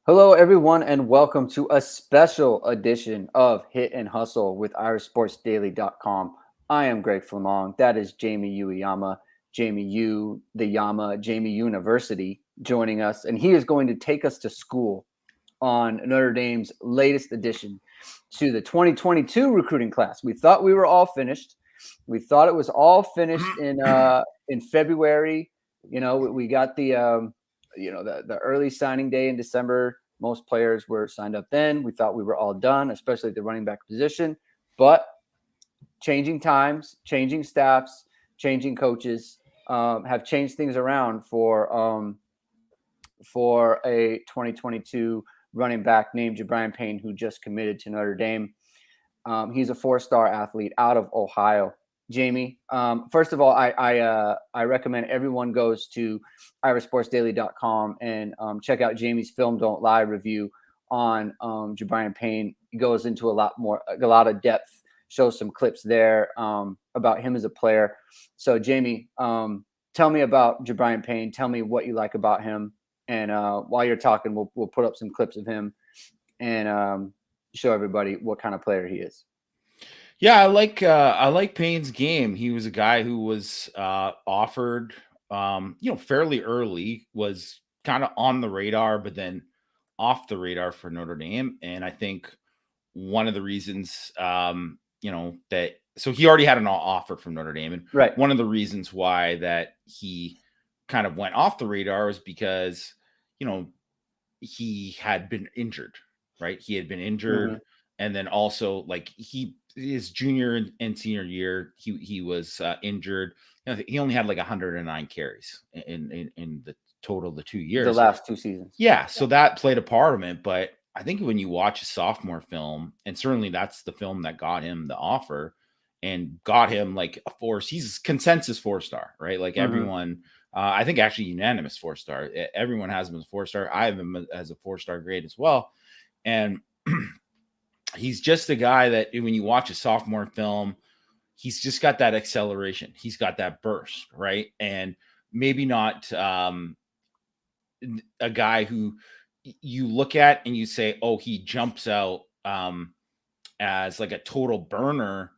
Hello, everyone, and welcome to a special edition of Hit and Hustle with IrishSportsDaily.com. I am Greg Flammang. That is Jamie Uyeyama, Jamie U, the Yama, Jamie University joining us, and he is going to take us to school on Notre Dame's latest addition to the 2022 recruiting class. We thought we were all finished. We thought it was all finished in February. You know, we got the early signing day in December. Most players were signed up then. We thought we were all done, especially at the running back position. But changing times, changing staffs, changing coaches have changed things around for a 2022 running back named Gi'Bran Payne, who just committed to Notre Dame. He's a four-star athlete out of Ohio. Jamie, first of all, I recommend everyone goes to IrishSportsDaily.com and check out Jamie's Film Don't Lie review on Gi'Bran Payne. He goes into a lot of depth, shows some clips there about him as a player. So, Jamie, tell me about Gi'Bran Payne. Tell me what you like about him. And while you're talking, we'll put up some clips of him and show everybody what kind of player he is. Yeah, I like Payne's game. He was a guy who was offered, fairly early, was kind of on the radar, but then off the radar for Notre Dame. And I think one of the reasons, that so he already had an offer from Notre Dame, and Right. One of the reasons why that he kind of went off the radar was because he had been injured, right? He had been injured, and then also like his junior and senior year, he was injured. He only had like 109 carries in the total of the 2 years, the last 2 seasons. Yeah, so that played a part of it. But I think when you watch a sophomore film, and certainly that's the film that got him the offer and got him like a four. He's consensus 4-star, right? Like everyone, I think actually unanimous 4-star. Everyone has him as a 4-star. I have him as a 4-star grade as well, and he's just a guy that when you watch a sophomore film, he's just got that acceleration. He's got that burst, right? And maybe not a guy who you look at and you say, oh, he jumps out as like a total burner,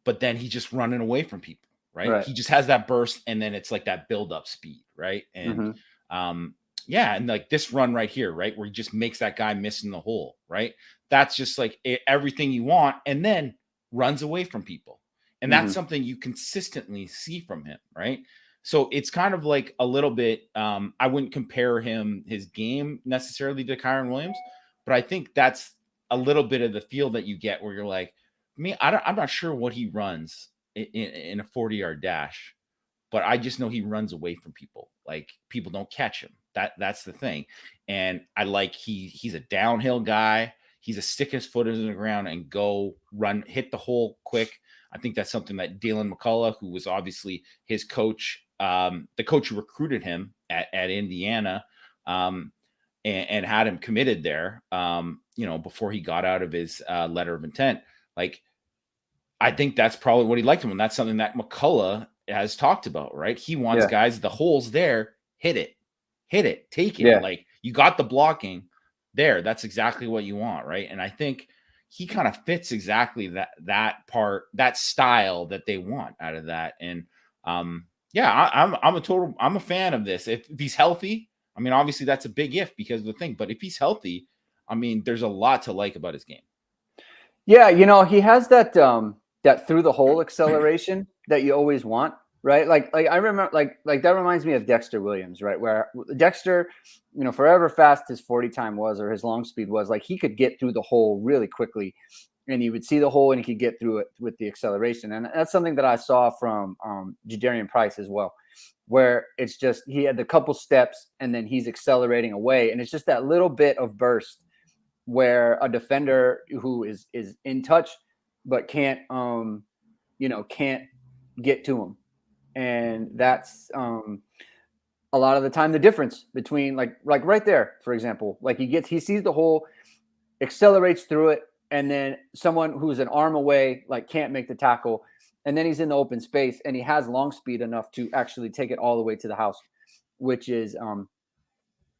but then he's just running away from people, right? He just has that burst, and then it's like that build-up speed, right? And and like this run right here, right, where he just makes that guy miss in the hole, right? That's just like everything you want, and then runs away from people. And that's something you consistently see from him, right? So it's kind of like a little bit, I wouldn't compare his game necessarily to Kyron Williams, but I think that's a little bit of the feel that you get where you're like, I'm not sure what he runs in a 40-yard dash, but I just know he runs away from people. Like people don't catch him. That's the thing. And I like he's a downhill guy. He's a stick his foot in the ground and go run, hit the hole quick. I think that's something that Dalen McCullough, who was obviously his coach, the coach who recruited him at Indiana, and had him committed there, before he got out of his letter of intent. Like, I think that's probably what he liked him. And that's something that McCullough has talked about, right? He wants guys, the hole's there, hit it, take it. Yeah. Like you got the blocking there. That's exactly what you want, right? And I think he kind of fits exactly that part, that style that they want out of that. And I'm a fan of this. If he's healthy, I mean, obviously that's a big if because of the thing, but if he's healthy, I mean, there's a lot to like about his game. Yeah, he has that that through the hole acceleration that you always want, right? Like I remember like that reminds me of Dexter Williams, right? Where Dexter, forever fast his 40 time was or his long speed was, like he could get through the hole really quickly and he would see the hole and he could get through it with the acceleration. And that's something that I saw from Jadarian Price as well, where it's just he had the couple steps and then he's accelerating away. And it's just that little bit of burst where a defender who is in touch but can't can't get to him. And that's a lot of the time the difference between like right there, for example, like he sees the hole, accelerates through it, and then someone who's an arm away like can't make the tackle, and then he's in the open space and he has long speed enough to actually take it all the way to the house, which is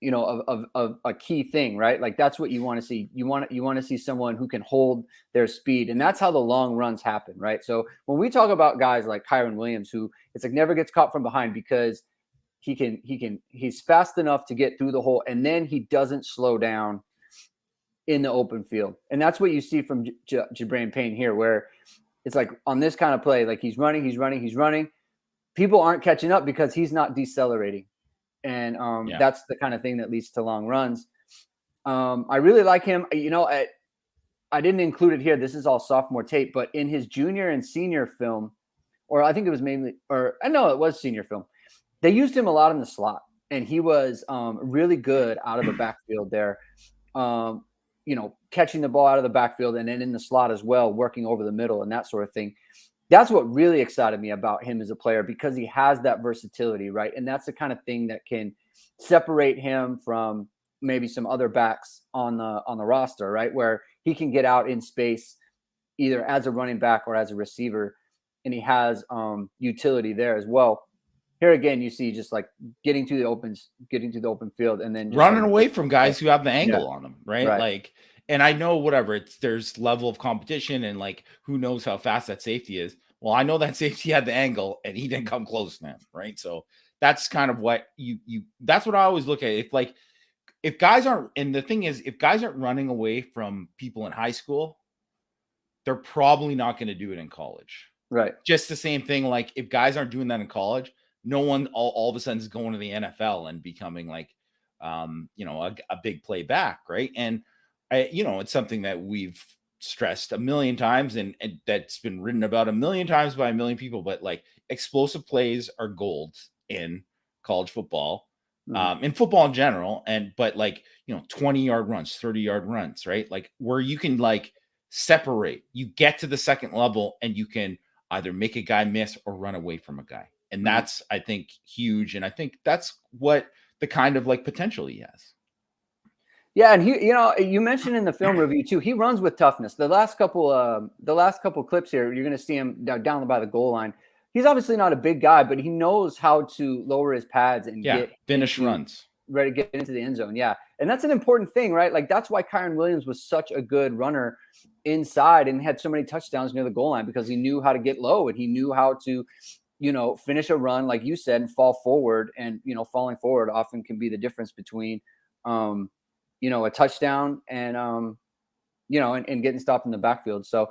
of a key thing, right? Like that's what you want to see. You want to see someone who can hold their speed, and that's how the long runs happen, right? So when we talk about guys like Kyren Williams, who it's like never gets caught from behind because he's fast enough to get through the hole, and then he doesn't slow down in the open field, and that's what you see from Gi'Bran Payne here, where it's like on this kind of play, like he's running. People aren't catching up because he's not decelerating. And that's the kind of thing that leads to long runs. I really like him. I didn't include it here. This is all sophomore tape, but in his junior and senior film, or I think it was mainly, or I know it was senior film, they used him a lot in the slot, and he was really good out of the backfield there. Catching the ball out of the backfield and then in the slot as well, working over the middle and that sort of thing. That's what really excited me about him as a player, because he has that versatility, right? And that's the kind of thing that can separate him from maybe some other backs on the roster, right? Where he can get out in space either as a running back or as a receiver, and he has utility there as well. Here again, you see just like getting to the open field, and then just running away from guys who have the angle on them, right? Right. And I know there's level of competition, and like who knows how fast that safety is. Well, I know that safety had the angle and he didn't come close to him, right? So that's kind of what that's what I always look at. If guys aren't, and the thing is, if guys aren't running away from people in high school, they're probably not going to do it in college. Right. Just the same thing. Like if guys aren't doing that in college, no one all of a sudden is going to the NFL and becoming like, a big play back. Right. And it's something that we've stressed a million times and that's been written about a million times by a million people, but like explosive plays are gold in college football, in football in general. But 20-yard runs, 30-yard runs, right? Like where you can like separate, you get to the second level and you can either make a guy miss or run away from a guy. And that's, I think, huge. And I think that's what the kind of like potential he has. Yeah, and you mentioned in the film review too, he runs with toughness. The last couple clips here, you're going to see him down by the goal line. He's obviously not a big guy, but he knows how to lower his pads and finish runs. Ready to get into the end zone. Yeah, and that's an important thing, right? Like that's why Kyren Williams was such a good runner inside and had so many touchdowns near the goal line, because he knew how to get low and he knew how to, finish a run, like you said, and fall forward. And falling forward often can be the difference between a touchdown and and getting stopped in the backfield. So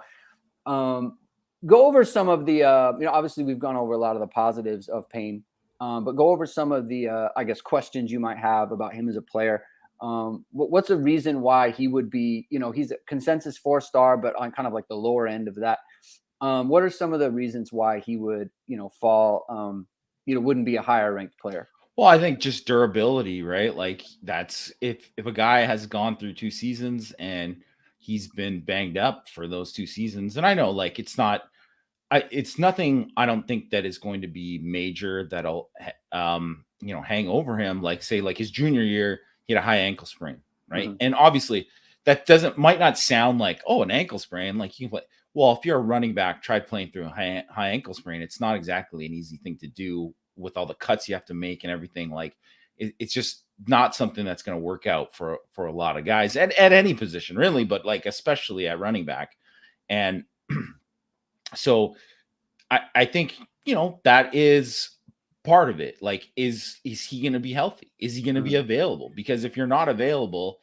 go over some of the obviously we've gone over a lot of the positives of Payne, but go over some of the I guess questions you might have about him as a player. What's a reason why he would be, he's a consensus 4-star, but on kind of like the lower end of that. What are some of the reasons why he would, fall, wouldn't be a higher ranked player? Well, I think just durability, right? Like that's if a guy has gone through 2 seasons and he's been banged up for those 2 seasons, and I know like it's nothing. I don't think that is going to be major that'll hang over him. Like say like his junior year, he had a high ankle sprain, right? And obviously that might not sound like an ankle sprain. Like well, if you're a running back, try playing through a high ankle sprain. It's not exactly an easy thing to do with all the cuts you have to make and everything. Like it's just not something that's going to work out for a lot of guys at any position really, but like, especially at running back. And so I think, that is part of it. Like, is he going to be healthy? Is he going to be available? Because if you're not available,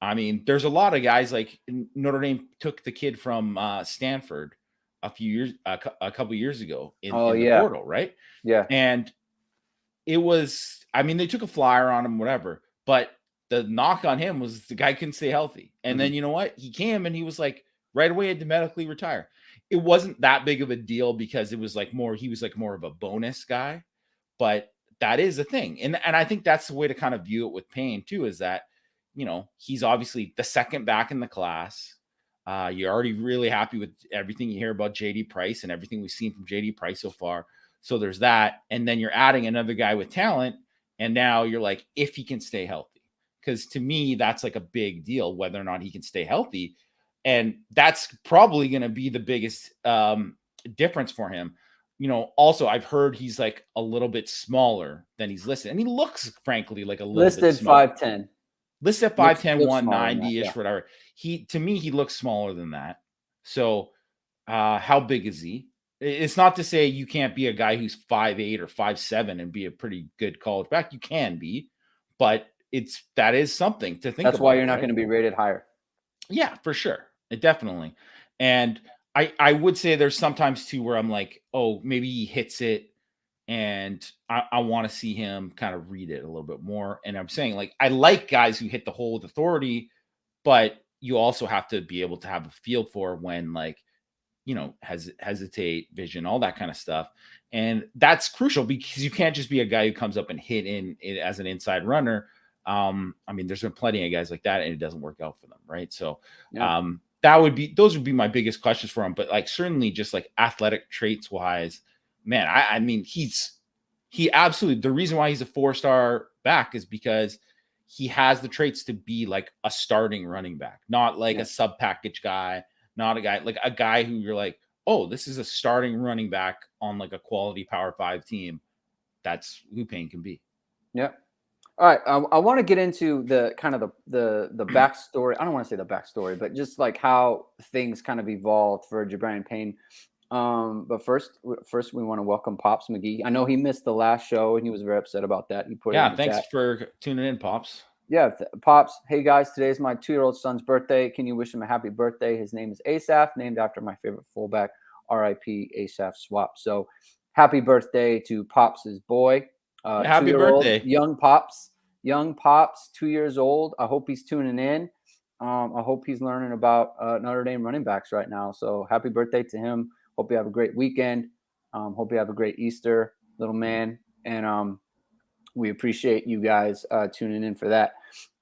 I mean, there's a lot of guys like Notre Dame took the kid from Stanford a couple years ago in the portal, right? Yeah. And it was, I mean, they took a flyer on him, whatever, but the knock on him was the guy couldn't stay healthy. And then you know what? He came and he was like right away had to medically retire. It wasn't that big of a deal because it was he was like more of a bonus guy, but that is a thing. And I think that's the way to kind of view it with Payne too, is that, he's obviously the second back in the class. You're already really happy with everything you hear about JD Price and everything we've seen from JD Price so far. So there's that. And then you're adding another guy with talent. And now you're like, if he can stay healthy, because to me, that's like a big deal, whether or not he can stay healthy. And that's probably going to be the biggest difference for him. also I've heard he's like a little bit smaller than he's listed. And he looks, frankly, like a little listed bit smaller. 5'10". Listed at 5'10", Looks 190-ish, whatever. To me, he looks smaller than that. So how big is he? It's not to say you can't be a guy who's 5'8" or 5'7" and be a pretty good college back. You can be, but that is something to think about. That's why you're not going to be rated higher. Yeah, for sure. Definitely. And I would say there's sometimes too where I'm like, oh, maybe he hits it and I want to see him kind of read it a little bit more. And I'm saying, like, I like guys who hit the hole with authority, but you also have to be able to have a feel for when, like, hesitate, vision, all that kind of stuff. And that's crucial because you can't just be a guy who comes up and hit in as an inside runner. I mean, there's been plenty of guys like that and it doesn't work out for them. Right. So, those would be my biggest questions for him. But like, certainly just like athletic traits wise, man, I mean, he absolutely, the reason why he's a 4-star back is because he has the traits to be like a starting running back, not like a sub package guy, not a guy who you're like, oh, this is a starting running back on like a quality Power 5 team. That's who Payne can be. Yeah. All right. I want to get into the kind of the backstory. I don't want to say the backstory, but just like how things kind of evolved for Gi'Bran Payne. But first we want to welcome Pops McGee. I know he missed the last show and he was very upset about that. He put thanks for tuning in, Pops. Yeah, Pops. Hey guys, today's my 2-year-old son's birthday. Can you wish him a happy birthday? His name is Asaph, named after my favorite fullback, R.I.P. Asaph Swap. So happy birthday to Pops' boy. Happy birthday, young Pops, 2 years old. I hope he's tuning in. I hope he's learning about Notre Dame running backs right now. So happy birthday to him. Hope you have a great weekend. Hope you have a great Easter, little man. And we appreciate you guys tuning in for that.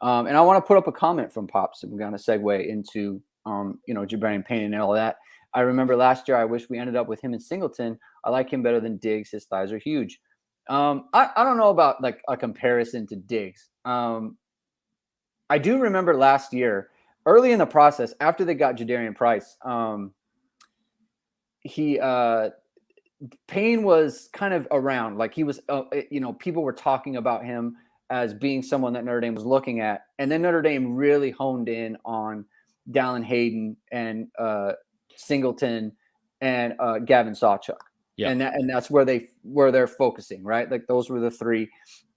And I want to put up a comment from Pops. We're going to segue into, Gi'Bran Payne and all that. I remember last year, I wish we ended up with him in Singleton. I like him better than Diggs. His thighs are huge. I don't know about like a comparison to Diggs. I do remember last year, early in the process, after they got Jadarian Price, Payne was kind of around, like he was, people were talking about him as being someone that Notre Dame was looking at. And then Notre Dame really honed in on Dallin Hayden and Singleton and Gavin Sawchuk. Yeah. And that's where they're focusing, right? Like those were the three.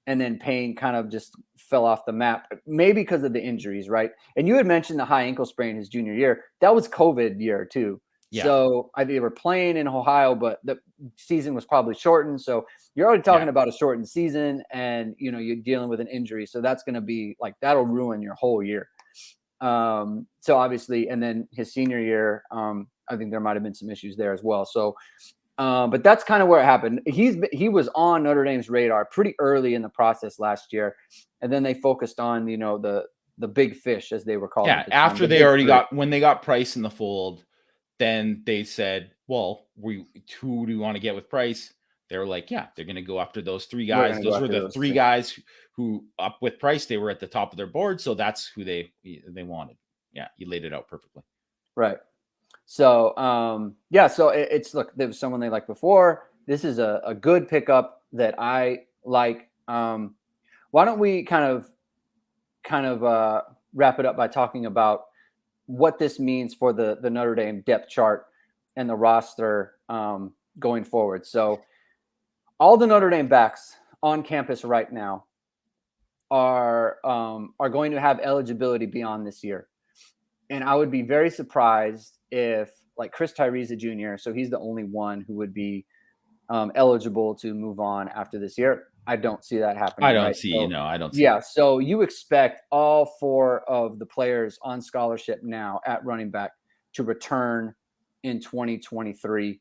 And then Payne kind of just fell off the map, maybe because of the injuries, right? And you had mentioned the high ankle sprain his junior year. That was COVID year too. Yeah. So they were playing in Ohio, but the season was probably shortened. So you're already talking about a shortened season and, you're dealing with an injury. So that's going to be like, that'll ruin your whole year. So obviously, and then his senior year, I think there might've been some issues there as well. So, but that's kind of where it happened. He was on Notre Dame's radar pretty early in the process last year. And then they focused on, the big fish, as they were called. Yeah. After they already when they got Price in the fold, then they said, well, who do we want to get with Price? They were like, yeah, they're going to go after those three guys. Those were the three guys who up with Price, they were at the top of their board. So that's who they wanted. Yeah. You laid it out perfectly. Right. So, so it's look, there was someone they liked before. This is a good pickup that I like. Why don't we kind of wrap it up by talking about what this means for the Notre Dame depth chart and the roster going forward. So all the Notre Dame backs on campus right now are going to have eligibility beyond this year. And I would be very surprised if like Chris Tyrese Jr., so he's the only one who would be eligible to move on after this year. I don't see that happening. I don't see. Yeah. So you expect all 4 of the players on scholarship now at running back to return in 2023.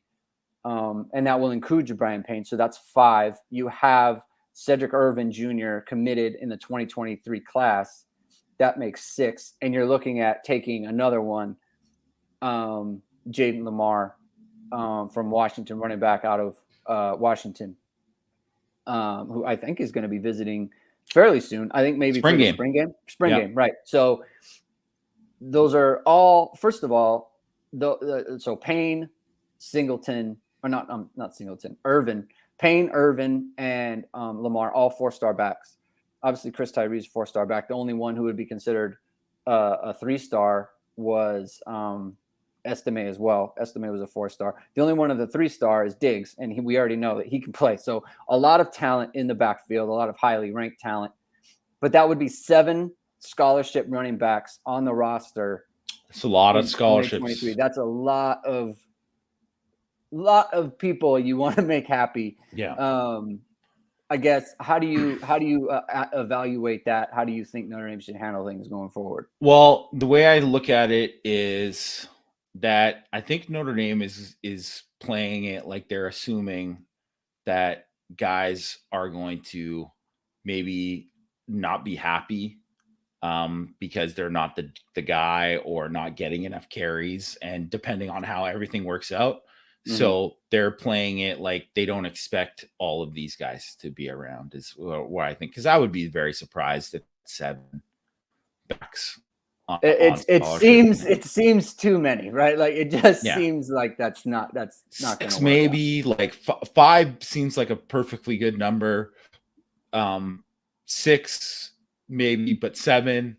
And that will include Gi'Bran Payne. So that's 5. You have Cedric Irvin Jr. committed in the 2023 class. That makes 6. And you're looking at taking another one, Jaden Lamar from Washington, running back out of Washington. Who I think is going to be visiting fairly soon. I think maybe spring game. Right. So those are all, first of all, so Payne, Singleton, or not Singleton, Irvin, Payne, Irvin, and Lamar, all 4-star backs. Obviously, Chris Tyree's a 4-star back. The only one who would be considered a 3-star was Estime as well. Estime was a 4-star. The only one of the 3-star is Diggs, and we already know that he can play. So a lot of talent in the backfield, a lot of highly ranked talent. But that would be 7 scholarship running backs on the roster. It's a lot of scholarships. That's a lot of people you want to make happy. Yeah. I guess how do you evaluate that? How do you think Notre Dame should handle things going forward? Well, the way I look at it is that I think Notre Dame is playing it like they're assuming that guys are going to maybe not be happy because they're not the guy or not getting enough carries, and depending on how everything works out. Mm-hmm. So they're playing it like they don't expect all of these guys to be around is what I think, because I would be very surprised at 7 backs. It seems too many, right? Like it just seems like that's not going to work. Maybe like 5 seems like a perfectly good number. 6 maybe, but 7.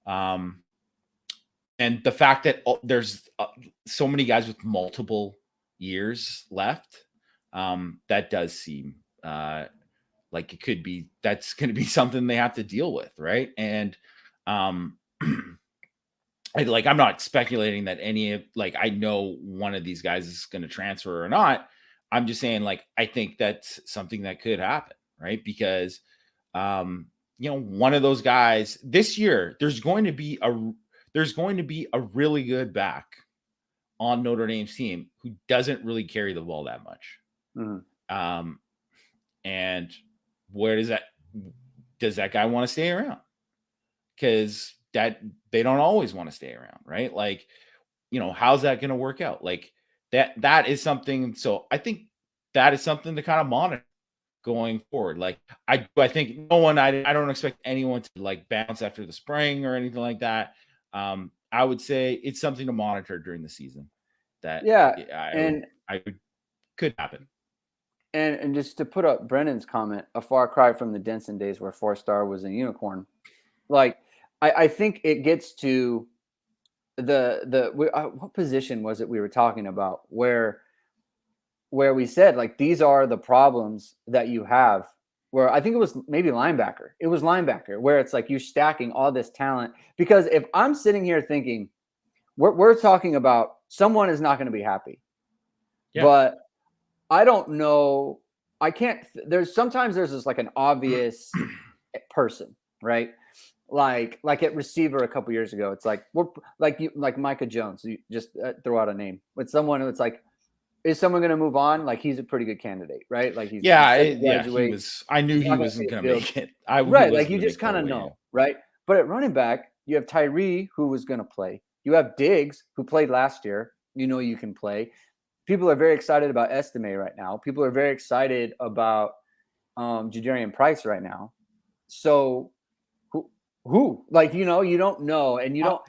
And the fact that there's so many guys with multiple years left, that does seem like it could be, that's going to be something they have to deal with, right? And I'm not speculating that I know one of these guys is going to transfer or not. I'm just saying, like, I think that's something that could happen, right? Because one of those guys this year, there's going to be a really good back on Notre Dame's team who doesn't really carry the ball that much. Mm-hmm. And where does that guy want to stay around? Because that they don't always want to stay around, right? Like, how's that going to work out? Like that is something. So I think that is something to kind of monitor going forward. Like I think I don't expect anyone to like bounce after the spring or anything like that. I would say it's something to monitor during the season. That could happen. And just to put up Brennan's comment, a far cry from the Denson days where 4-star was a unicorn. Like I think it gets to what position was it we were talking about where we said like these are the problems that you have. Where I think it was maybe linebacker. It was linebacker where it's like you're stacking all this talent. Because if I'm sitting here thinking we're talking about someone is not going to be happy, but I don't know. I can't. Sometimes there's this like an obvious person, right? Like at receiver a couple years ago, it's like we're like Micah Jones. You just throw out a name with someone who it's like, is someone going to move on? Like he's a pretty good candidate, right? Like he was. I knew he wasn't going to make it. Right, like you just kind of know, right? But at running back, you have Tyree who was going to play. You have Diggs who played last year. You can play. People are very excited about Estime right now. People are very excited about Gi'Bran Payne right now. So who? Like, you don't know. And you don't.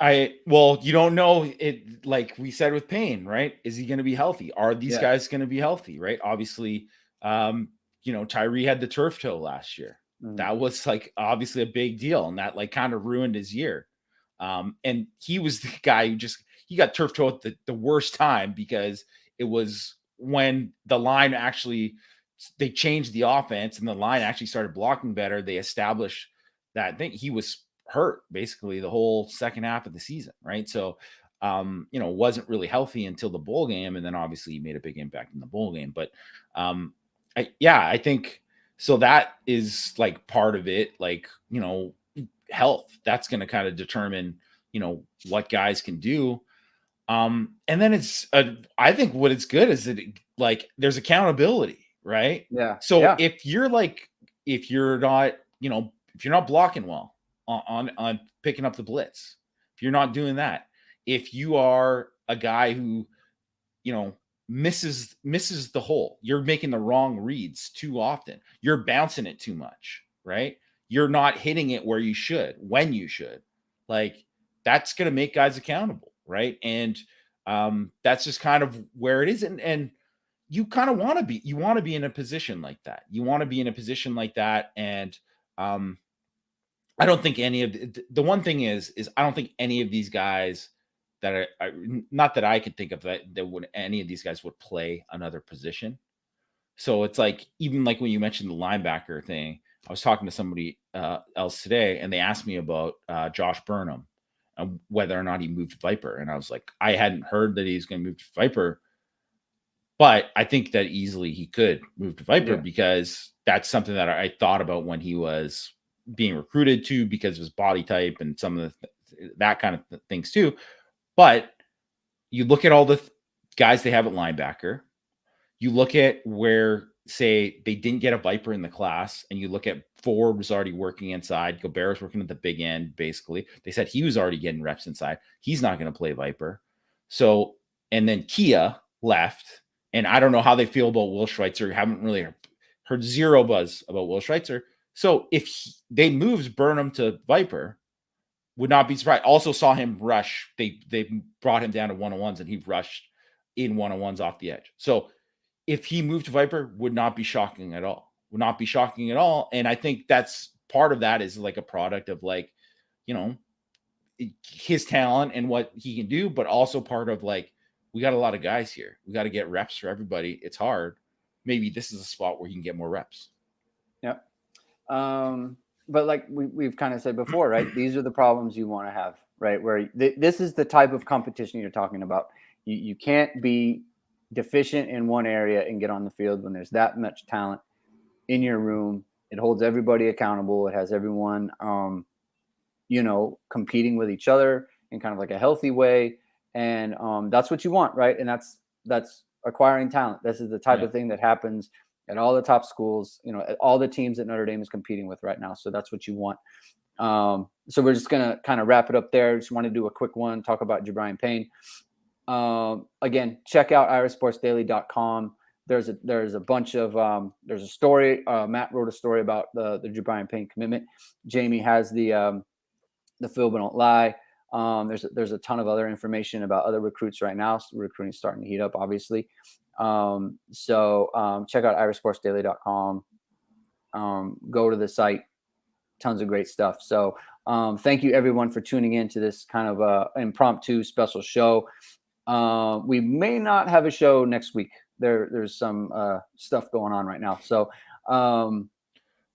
You don't know it. Like we said with Payne, right? Is he going to be healthy? Are these guys going to be healthy, right? Obviously, Tyree had the turf toe last year. Mm-hmm. That was like obviously a big deal. And that like kind of ruined his year. And he was the guy who he got turf toe at the worst time because it was when the line they changed the offense and the line actually started blocking better. They established that thing. He was hurt basically the whole second half of the season. Right. So, wasn't really healthy until the bowl game. And then obviously he made a big impact in the bowl game. But, I think so that is like part of it, like, health. That's going to kind of determine, what guys can do. And then I think what it's good is that there's accountability, right? Yeah. So if you're not blocking well on picking up the blitz, if you're not doing that, if you are a guy who, misses the hole, you're making the wrong reads too often, you're bouncing it too much, right? You're not hitting it where you should, when you should, like that's going to make guys accountable. Right. And that's just kind of where it is. And you kind of want to be in a position like that. You want to be in a position like that. And I don't think any of the one thing is I don't think any of these guys that are not that I could think of that would any of these guys would play another position. So it's like, even like when you mentioned the linebacker thing, I was talking to somebody else today, and they asked me about Josh Burnham and whether or not he moved to Viper. And I was like, I hadn't heard that he's going to move to Viper, but I think that easily he could move to Viper because that's something that I thought about when he was being recruited to, because of his body type and some of that kind of things too. But you look at all the guys they have at linebacker, you look at where, say, they didn't get a Viper in the class, and you look at Ford was already working inside. Gobert was working at the big end, basically. They said he was already getting reps inside. He's not going to play Viper. So, and then Kia left, and I don't know how they feel about Will Schweitzer. Haven't really heard zero buzz about Will Schweitzer. So if they moved Burnham to Viper, would not be surprised. Also saw him rush. They brought him down to one-on-ones, and he rushed in one-on-ones off the edge. So if he moved to Viper, would not be shocking at all. Would not be shocking at all. And I think that's part of that is like a product of, like, you know, his talent and what he can do, but also part of, like, we got a lot of guys here. We got to get reps for everybody. It's hard. Maybe this is a spot where he can get more reps. Yep. But like we've kind of said before, right? These are the problems you want to have, right? Where this is the type of competition you're talking about. You can't be deficient in one area and get on the field when there's that much talent in your room. It holds everybody accountable. It has everyone, competing with each other in kind of like a healthy way. And that's what you want, right? And that's acquiring talent. This is the type of thing that happens at all the top schools, at all the teams that Notre Dame is competing with right now. So that's what you want. So we're just going to kind of wrap it up there. Just want to do a quick one, talk about Gi'Bran Payne. Again, check out irasportsdaily.com. There's a bunch of there's a story. Matt wrote a story about the Gi'Bran Payne commitment. Jamie has the Phil But Don't Lie. There's a ton of other information about other recruits right now. So recruiting is starting to heat up, obviously. So check out irasportsdaily.com. Go to the site. Tons of great stuff. So thank you everyone for tuning in to this kind of impromptu special show. We may not have a show next week. There's some stuff going on right now. So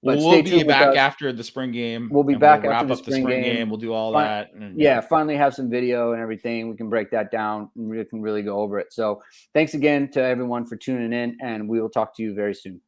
but we'll be back after the spring game. We'll be back after the spring game. We'll do all that. And, finally have some video and everything. We can break that down and we can really go over it. So thanks again to everyone for tuning in, and we will talk to you very soon.